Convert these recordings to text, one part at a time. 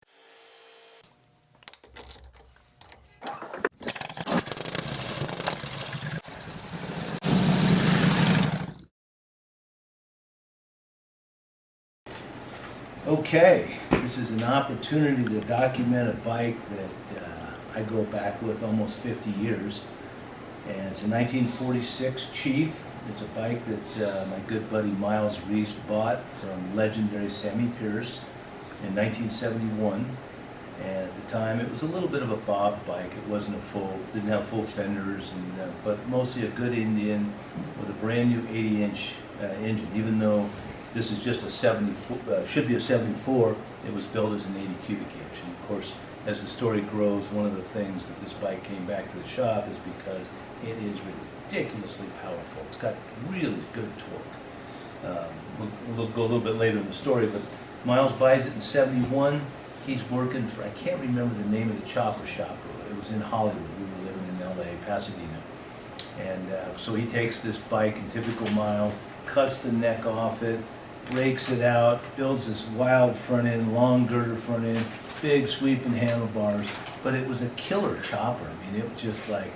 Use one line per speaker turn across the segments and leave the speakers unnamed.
Okay, this is an opportunity to document a bike that I go back with almost 50 years. And it's a 1946 Chief. It's a bike that my good buddy Miles Reese bought from legendary Sammy Pierce in 1971. And at the time, it was a little bit of a bob bike. It wasn't didn't have full fenders, but mostly a good Indian with a brand new 80-inch engine. Even though this is just a 74, should be a 74, it was built as an 80 cubic inch. And of course, as the story grows, one of the things that this bike came back to the shop is because it is ridiculously powerful. It's got really good torque. We'll go a little bit later in the story, but Miles buys it in 71. He's working for, I can't remember the name of the chopper shop. It was in Hollywood. We were living in LA, Pasadena. And so he takes this bike in typical Miles, cuts the neck off it, rakes it out, builds this wild front end, long girder front end, big sweeping handlebars. But it was a killer chopper. I mean, it was just like,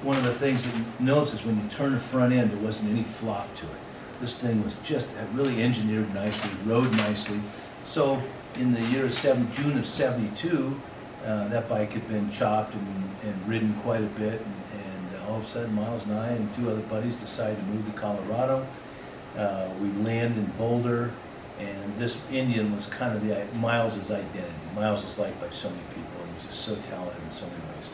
one of the things that you notice is when you turn the front end, there wasn't any flop to it. This thing was just really engineered nicely, rode nicely. So in the year of June of 72, that bike had been chopped and ridden quite a bit, and all of a sudden Miles and I and two other buddies decided to move to Colorado. We land in Boulder, and this Indian was kind of Miles' identity. Miles was liked by so many people, and he was just so talented in so many ways.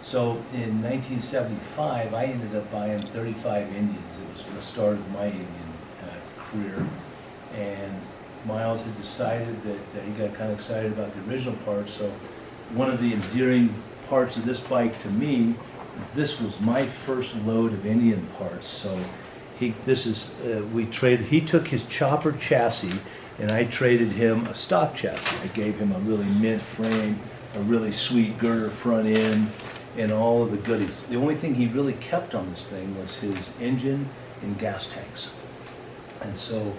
So in 1975, I ended up buying 35 Indians. It was the start of my Indian career, and Miles had decided that he got kind of excited about the original parts. So one of the endearing parts of this bike to me is this was my first load of Indian parts. So he took his chopper chassis, and I traded him a stock chassis. I gave him a really mint frame, a really sweet girder front end, and all of the goodies. The only thing he really kept on this thing was his engine and gas tanks. And so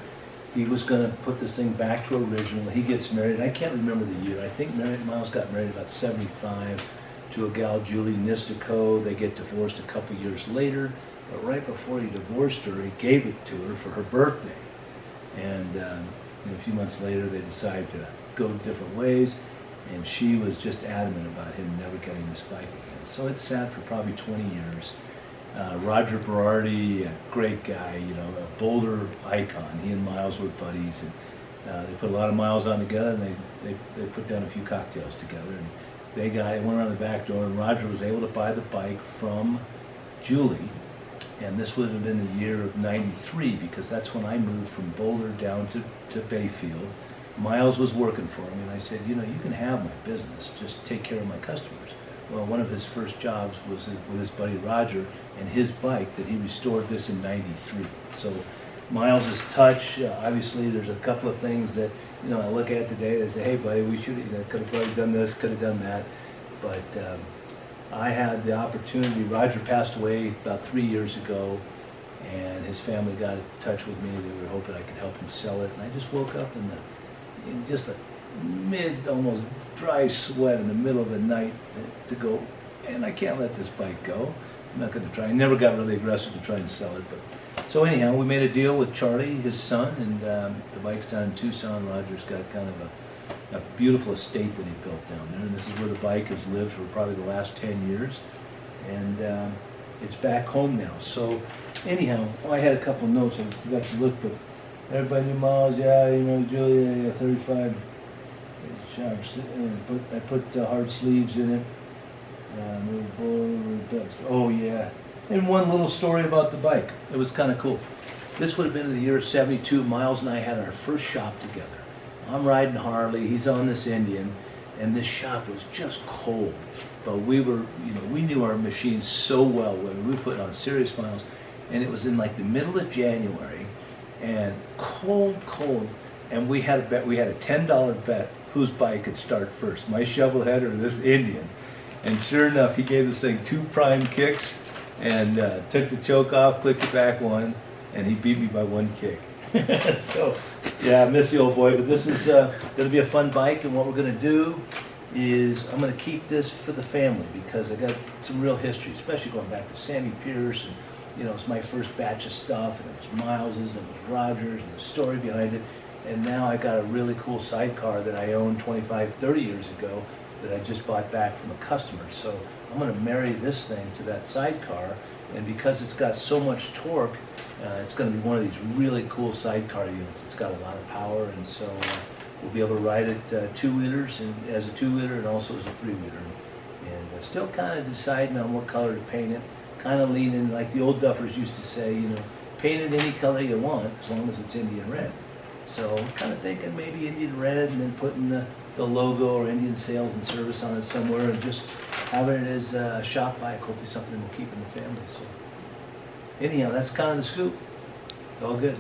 he was going to put this thing back to original. He gets married, and I can't remember the year. I think Miles got married about 75 to a gal, Julie Nistico. They get divorced a couple years later, but right before he divorced her, he gave it to her for her birthday. And a few months later, they decided to go different ways, and she was just adamant about him never getting this bike again. So it sat for probably 20 years. Roger Berardi, a great guy, a Boulder icon. He and Miles were buddies, and they put a lot of miles on together, and they put down a few cocktails together. And it went around the back door, and Roger was able to buy the bike from Julie, and this would have been the year of '93, because that's when I moved from Boulder down to Bayfield. Miles was working for him, and I said, you can have my business, just take care of my customers. Well, one of his first jobs was with his buddy Roger and his bike that he restored this in '93. So Miles's touch, obviously there's a couple of things that, I look at today and say, hey buddy, we should, could have probably done this, could have done that. But I had the opportunity. Roger passed away about 3 years ago, and his family got in touch with me. They were hoping I could help him sell it. And I just woke up in just a almost dry sweat in the middle of the night to go, and I can't let this bike go. I'm not going to try. I never got really aggressive to try and sell it. But so anyhow, we made a deal with Charlie, his son, and the bike's down in Tucson. Roger's got kind of a beautiful estate that he built down there, and this is where the bike has lived for probably the last 10 years. And it's back home now. So anyhow, I had a couple of notes. I forgot to look, but everybody knew Miles. Yeah, Julia, 35. I put hard sleeves in it. Oh yeah. And one little story about the bike. It was kind of cool. This would have been in the year 72. Miles and I had our first shop together. I'm riding Harley, he's on this Indian, and this shop was just cold. But we were, we knew our machines so well. We were putting on serious miles, and it was in like the middle of January, and cold, and we had a bet. We had a $10 bet whose bike could start first, my Shovelhead or this Indian. And sure enough, he gave this thing 2 prime kicks and took the choke off, clicked it back one, and he beat me by 1 kick. So, yeah, I miss the old boy, but this is gonna be a fun bike, and what we're gonna do is, I'm gonna keep this for the family, because I got some real history, especially going back to Sammy Pierce, and, you know, it's my first batch of stuff, and it was Miles's, and it was Rogers, and the story behind it, and now I got a really cool sidecar that I owned 25, 30 years ago, that I just bought back from a customer, so I'm gonna marry this thing to that sidecar, and because it's got so much torque, it's going to be one of these really cool sidecar units. It's got a lot of power, and so we'll be able to ride it 2 liters and as a 2 liter and also as a 3 liter. And still kind of deciding on what color to paint it. Kind of leaning, like the old duffers used to say, you know, paint it any color you want as long as it's Indian red. So I'm kind of thinking maybe Indian red, and then putting the logo or Indian Sales and Service on it somewhere, and just having it as a shop bike. Hopefully something we'll keep in the family. So anyhow, that's kind of the scoop. It's all good.